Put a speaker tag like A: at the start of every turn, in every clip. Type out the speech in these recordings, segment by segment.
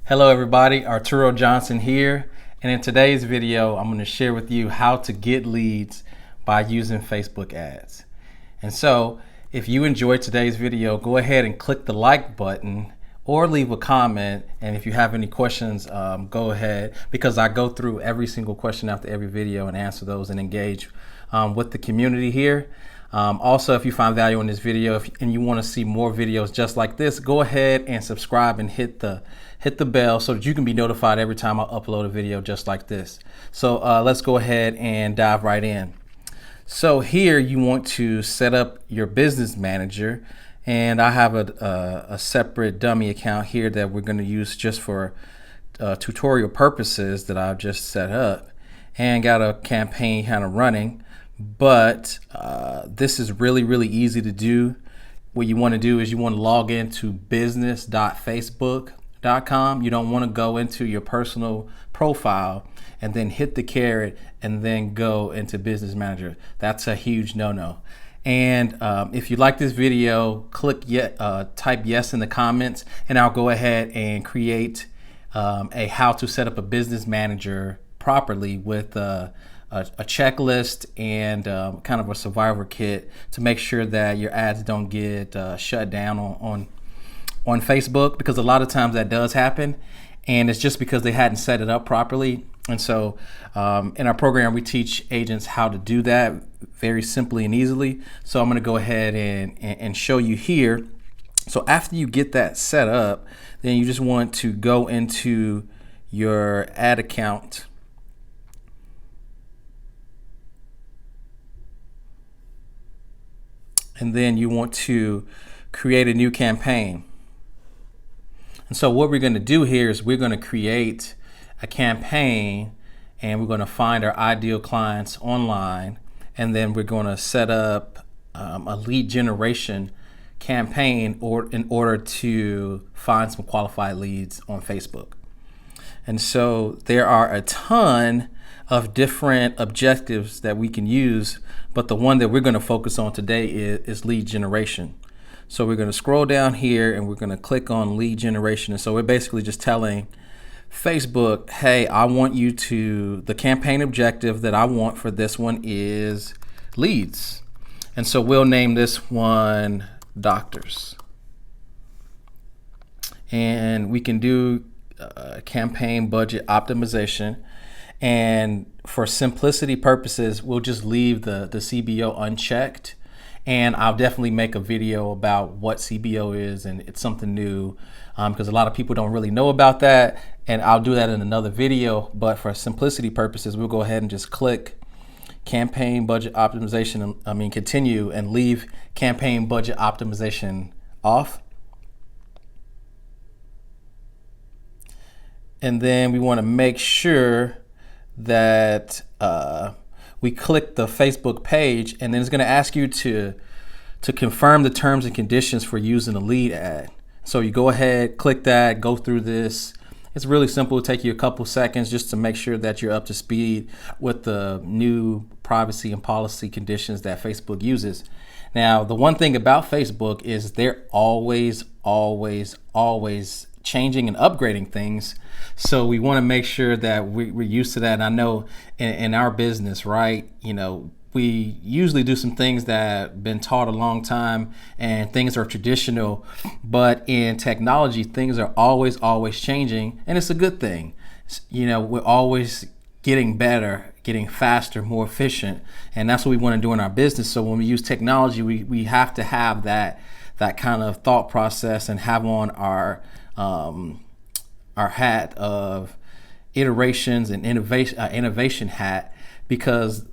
A: Hello everybody, Arturo Johnson here, and in today's video I'm going to share with you how to get leads by using Facebook ads. And so if you enjoyed today's video, go ahead and click the like button or leave a comment, and if you have any questions, go ahead, because I go through every single question after every video and answer those and engage with the community here. Also, if you find value in this video and you want to see more videos just like this, go ahead and subscribe and hit the bell so that you can be notified every time I upload a video just like this. So let's go ahead and dive right in. So here you want to set up your business manager, and I have a separate dummy account here that we're going to use just for tutorial purposes that I've just set up, and got a campaign kind of running. But this is really easy to do. What you want to do is you want to log into business.facebook.com. You don't want to go into your personal profile and then hit the caret and then go into Business Manager. That's a huge no-no. And if you like this video, type yes in the comments, and I'll go ahead and create a how to set up a business manager properly with a checklist and kind of a survivor kit to make sure that your ads don't get shut down on Facebook, because a lot of times that does happen, and it's just because they hadn't set it up properly. And so in our program we teach agents how to do that very simply and easily. So I'm going to go ahead and show you here. So after you get that set up, then you just want to go into your ad account. And then you want to create a new campaign. And so what we're going to do here is we're going to create a campaign, and we're going to find our ideal clients online, and then we're going to set up a lead generation campaign in order to find some qualified leads on Facebook. And so there are a ton of different objectives that we can use, but the one that we're going to focus on today is lead generation. So we're going to scroll down here and we're going to click on lead generation. And so we're basically just telling Facebook, hey, I want you to, the campaign objective that I want for this one is leads. And so we'll name this one doctors. And we can do campaign budget optimization. And for simplicity purposes, we'll just leave the CBO unchecked. And I'll definitely make a video about what CBO is, and it's something new because a lot of people don't really know about that. And I'll do that in another video. But for simplicity purposes, we'll go ahead and just click campaign budget optimization. Continue, and leave campaign budget optimization off. And then we want to make sure that we click the Facebook page, and then it's going to ask you to confirm the terms and conditions for using a lead ad. So you go ahead, click that, go through this. It's really simple. It'll take you a couple seconds just to make sure that you're up to speed with the new privacy and policy conditions that Facebook uses. Now, the one thing about Facebook is they're always changing and upgrading things. So we want to make sure that we're used to that. And I know in our business, right, we usually do some things that have been taught a long time and things are traditional, but in technology, things are always changing, and it's a good thing. We're always getting better, getting faster, more efficient, and that's what we want to do in our business. So when we use technology, we have to have that kind of thought process and have on our hat of iterations and innovation hat, because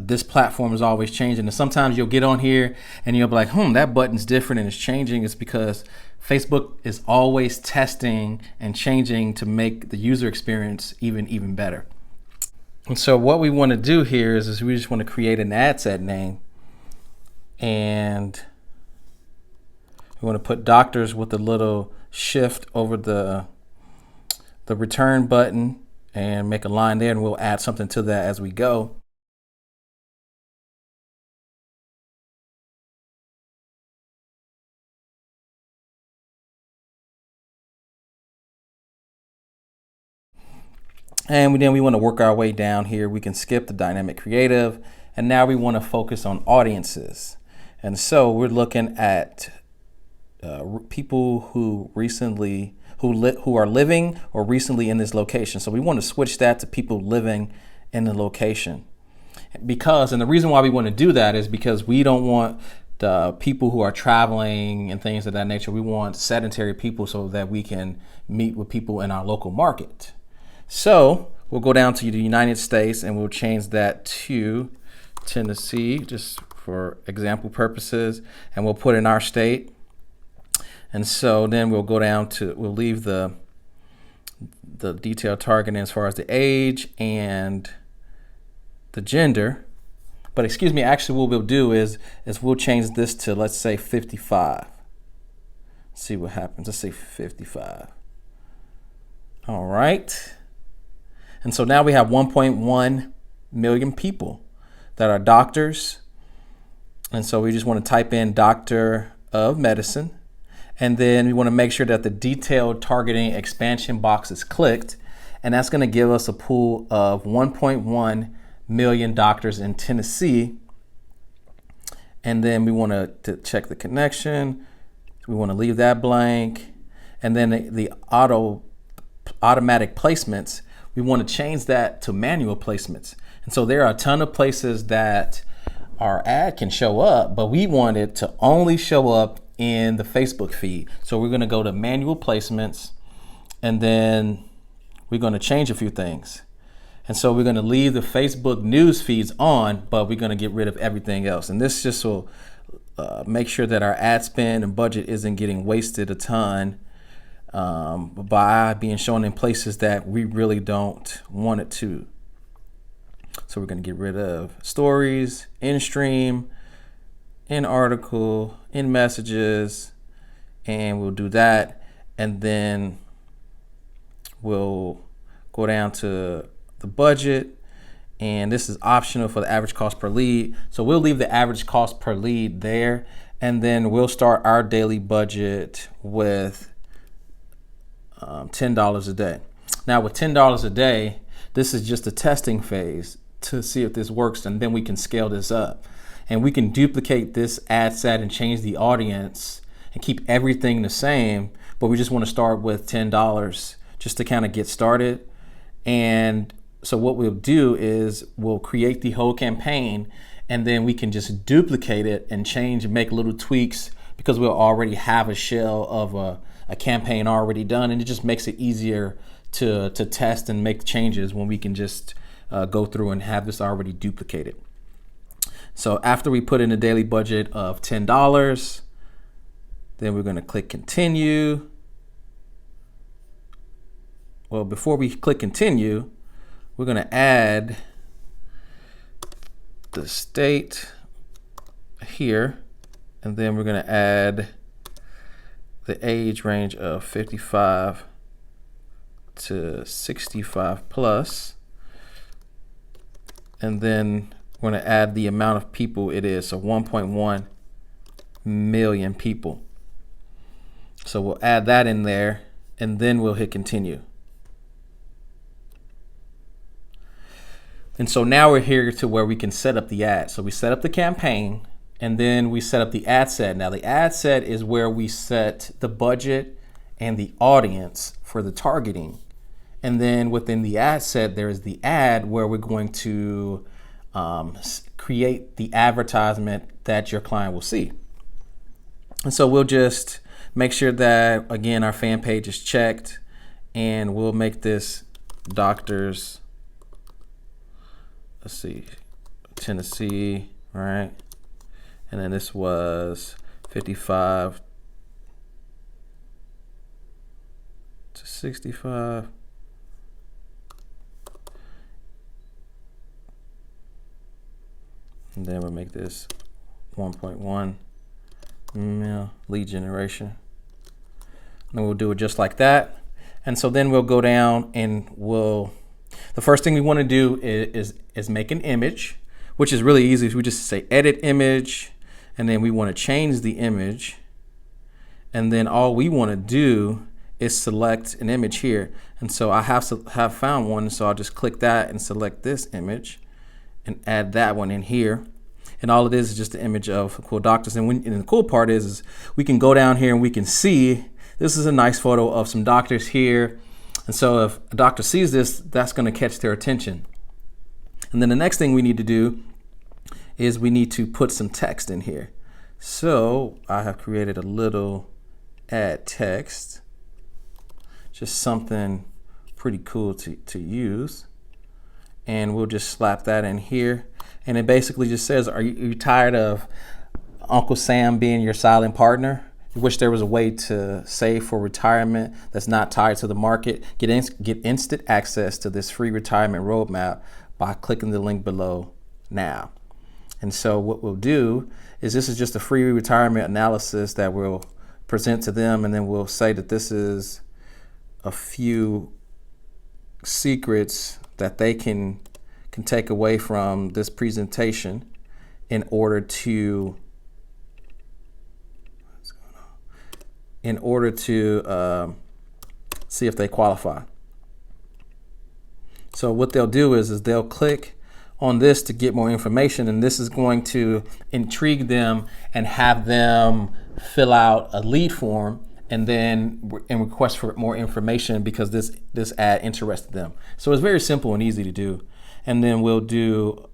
A: this platform is always changing. And sometimes you'll get on here and you'll be like, that button's different and it's changing. It's because Facebook is always testing and changing to make the user experience even better. And so what we want to do here is we just want to create an ad set name, and we want to put doctors with a little shift over the return button and make a line there, and we'll add something to that as we go. And then we want to work our way down here. We can skip the dynamic creative. And now we want to focus on audiences. And so we're looking at people who are living or recently in this location. So we want to switch that to people living in the location. And the reason why we want to do that is because we don't want the people who are traveling and things of that nature. We want sedentary people so that we can meet with people in our local market. So we'll go down to the United States and we'll change that to Tennessee, just for example purposes, and we'll put in our state. And so then we'll go down to, we'll leave the detailed targeting as far as the age and the gender. But actually what we'll do is we'll change this to, let's say 55. See what happens. Let's say 55. All right. And so now we have 1.1 million people that are doctors. And so we just want to type in doctor of medicine. And then we want to make sure that the detailed targeting expansion box is clicked. And that's going to give us a pool of 1.1 million doctors in Tennessee. And then we want to check the connection. We want to leave that blank. And then the automatic placements, we want to change that to manual placements. And so there are a ton of places that our ad can show up, but we want it to only show up in the Facebook feed. So we're going to go to manual placements, and then we're going to change a few things. And so we're going to leave the Facebook news feeds on, but we're going to get rid of everything else. And this just will make sure that our ad spend and budget isn't getting wasted a ton by being shown in places that we really don't want it to. So we're going to get rid of stories, in stream, in article, in messages, and we'll do that. And then we'll go down to the budget, and this is optional for the average cost per lead. So we'll leave the average cost per lead there, and then we'll start our daily budget with $10 a day. Now with $10 a day, this is just a testing phase to see if this works, and then we can scale this up. And we can duplicate this ad set and change the audience and keep everything the same, but we just want to start with $10 just to kind of get started. And so what we'll do is we'll create the whole campaign, and then we can just duplicate it and change and make little tweaks, because we'll already have a shell of a campaign already done, and it just makes it easier to test and make changes when we can just go through and have this already duplicated. So after we put in a daily budget of $10, then we're going to click continue. Well, before we click continue, we're going to add the state here, and then we're going to add the age range of 55 to 65 plus, and then we're going to add the amount of people it is, so 1.1 million people. So we'll add that in there, and then we'll hit continue. And so now we're here to where we can set up the ad. So we set up the campaign, and then we set up the ad set. Now the ad set is where we set the budget and the audience for the targeting. And then within the ad set, there is the ad where we're going to create the advertisement that your client will see. And so we'll just make sure that, again, our fan page is checked, and we'll make this doctors, let's see, Tennessee, right? And then this was 55 to 65. And then we'll make this 1.1 mil lead generation. And then we'll do it just like that. And so then we'll go down and the first thing we want to do is make an image, which is really easy. We just say edit image, and then we want to change the image. And then all we want to do is select an image here. And so I have found one, so I'll just click that and select this image and add that one in here. And all it is just the image of cool doctors. And the cool part is we can go down here and we can see this is a nice photo of some doctors here. And so if a doctor sees this, that's going to catch their attention. And then the next thing we need to do is we need to put some text in here. So I have created a little add text, just something pretty cool to use. And we'll just slap that in here. And it basically just says, are you tired of Uncle Sam being your silent partner? You wish there was a way to save for retirement that's not tied to the market? Get instant access to this free retirement roadmap by clicking the link below now. And so what we'll do is this is just a free retirement analysis that we'll present to them, and then we'll say that this is a few secrets that they can take away from this presentation in order to see if they qualify. So what they'll do is they'll click on this to get more information, and this is going to intrigue them and have them fill out a lead form and request for more information because this ad interested them. So it's very simple and easy to do. And then we'll do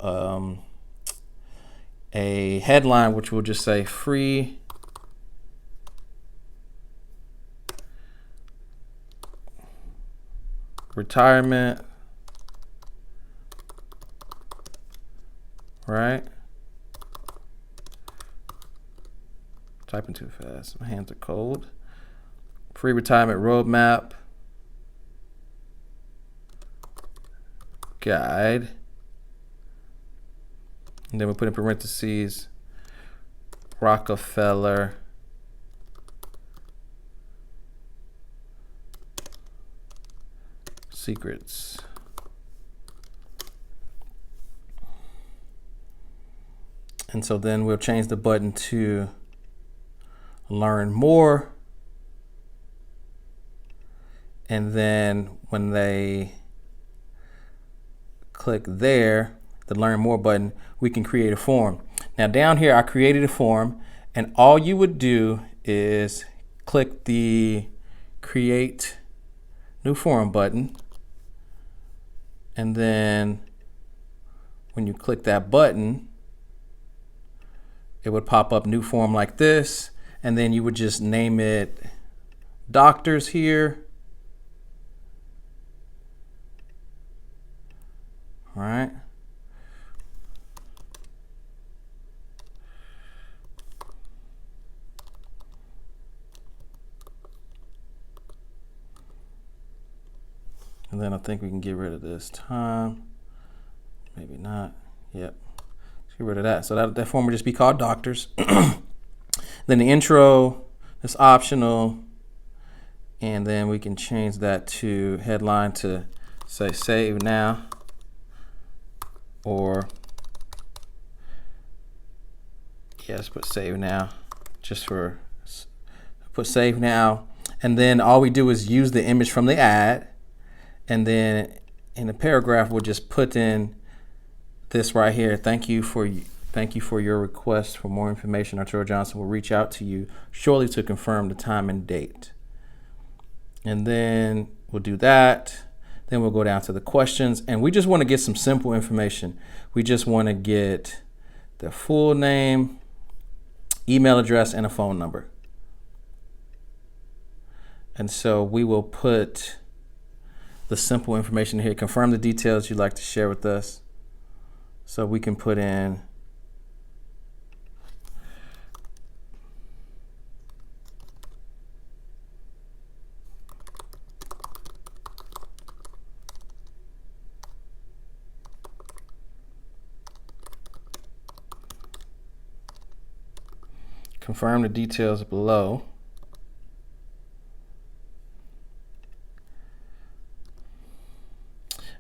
A: a headline, which will just say free retirement, right? Typing too fast, my hands are cold. Free retirement roadmap guide. And then we'll put in parentheses Rockefeller secrets. And so then we'll change the button to learn more. And then when they click there, the learn more button, we can create a form. Now down here, I created a form, and all you would do is click the create new form button. And then when you click that button, it would pop up new form like this. And then you would just name it doctors here. All right. And then I think we can get rid of this time. Maybe not. Yep. Let's get rid of that. So that form would just be called doctors. Then the intro is optional. And then we can change that to headline to say save now. Or let's put save now, put save now. And then all we do is use the image from the ad. And then in the paragraph, we'll just put in this right here. Thank you for your request for more information. Arturo Johnson will reach out to you shortly to confirm the time and date. And then we'll do that. Then we'll go down to the questions, and we just want to get some simple information. We just want to get the full name, email address, and a phone number. And so we will put the simple information here. Confirm the details you'd like to share with us. So we can put in confirm the details below.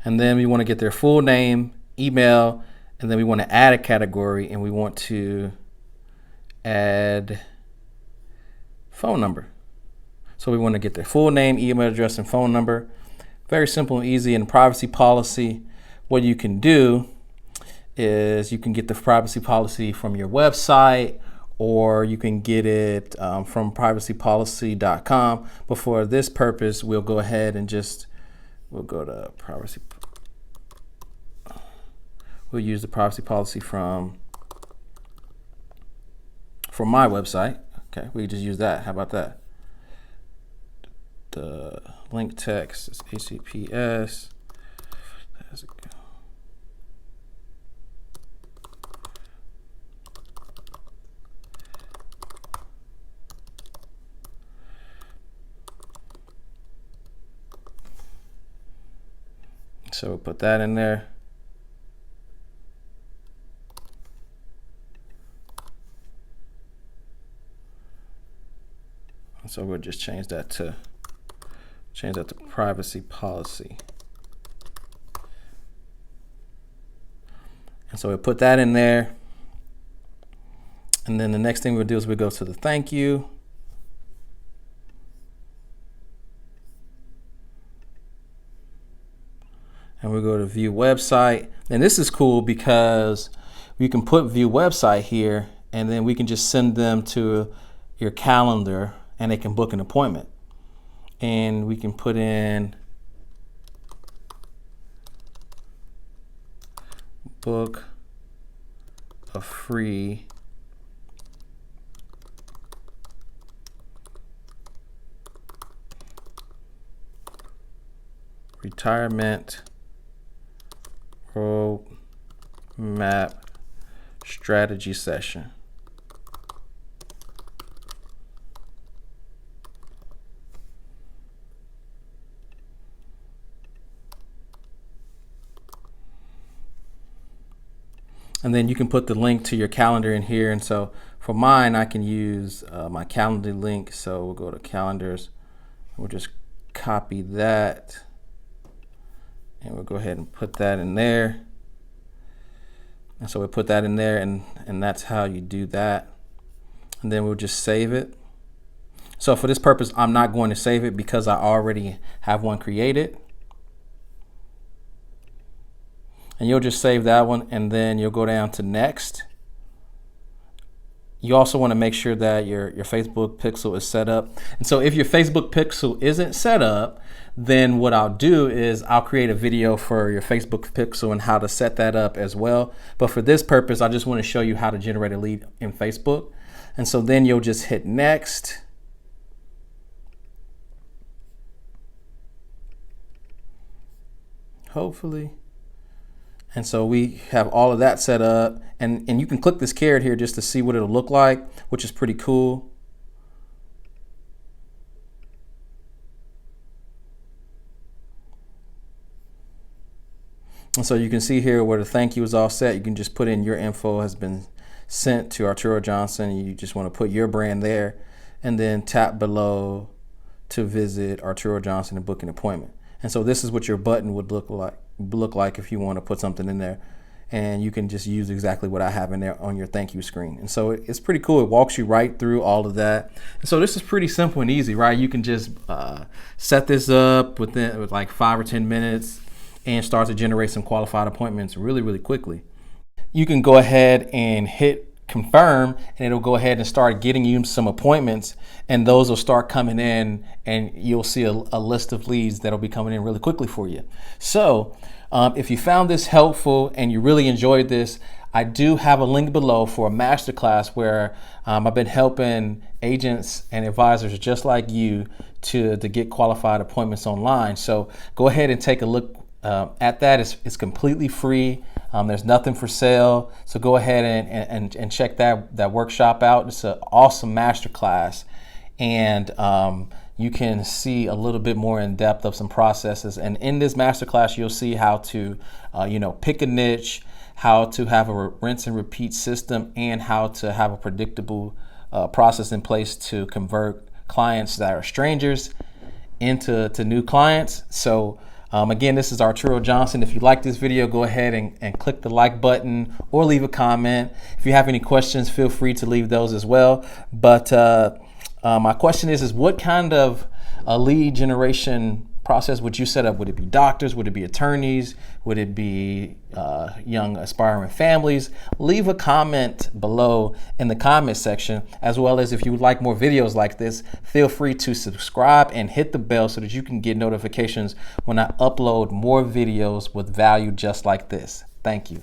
A: And then we want to get their full name, email, and then we want to add a category, and we want to add phone number. So we want to get their full name, email address, and phone number. Very simple and easy. And privacy policy, what you can do is you can get the privacy policy from your website, or you can get it from privacypolicy.com. But for this purpose, we'll go ahead and we'll go to privacy. We'll use the privacy policy from my website. Okay, we just use that. How about that? The link text is HTTPS. There's it go. So we'll put that in there. So we'll just change that to privacy policy. And so we'll put that in there. And then the next thing we'll do is we'll go to the thank you. And we'll go to view website. And this is cool because we can put view website here, and then we can just send them to your calendar and they can book an appointment. And we can put in book a free retirement roadmap strategy session. And then you can put the link to your calendar in here. And so for mine, I can use my calendar link. So we'll go to calendars. We'll just copy that. And we'll go ahead and put that in there. And so we'll put that in there, and that's how you do that. And then we'll just save it. So for this purpose, I'm not going to save it because I already have one created. And you'll just save that one, and then you'll go down to next. You also want to make sure that your Facebook pixel is set up. And so if your Facebook pixel isn't set up, then what I'll do is I'll create a video for your Facebook pixel and how to set that up as well. But for this purpose, I just want to show you how to generate a lead in Facebook. And so then you'll just hit next. Hopefully. And so we have all of that set up, and you can click this caret here just to see what it'll look like, which is pretty cool. And so you can see here where the thank you is all set. You can just put in your info has been sent to Arturo Johnson. You just want to put your brand there, and then tap below to visit Arturo Johnson and book an appointment. And so this is what your button would look like if you want to put something in there. And you can just use exactly what I have in there on your thank you screen. And so it's pretty cool. It walks you right through all of that. And so this is pretty simple and easy, right? You can just set this up with like 5 or 10 minutes and start to generate some qualified appointments really, really quickly. You can go ahead and hit confirm, and it'll go ahead and start getting you some appointments, and those will start coming in, and you'll see a list of leads that'll be coming in really quickly for you. So if you found this helpful and you really enjoyed this, I do have a link below for a masterclass where I've been helping agents and advisors just like you to get qualified appointments online. So go ahead and take a look at that. It's completely free. There's nothing for sale. So go ahead and check that workshop out. It's an awesome masterclass. And you can see a little bit more in depth of some processes. And in this masterclass, you'll see how to, pick a niche, how to have a rinse and repeat system, and how to have a predictable process in place to convert clients that are strangers into new clients. So again, this is Arturo Johnson. If you like this video, go ahead and click the like button or leave a comment. If you have any questions, feel free to leave those as well. But My question is what kind of a lead generation process would you set up? Would it be doctors? Would it be attorneys? Would it be young aspiring families? Leave a comment below in the comment section, as well as if you would like more videos like this, feel free to subscribe and hit the bell so that you can get notifications when I upload more videos with value just like this. Thank you.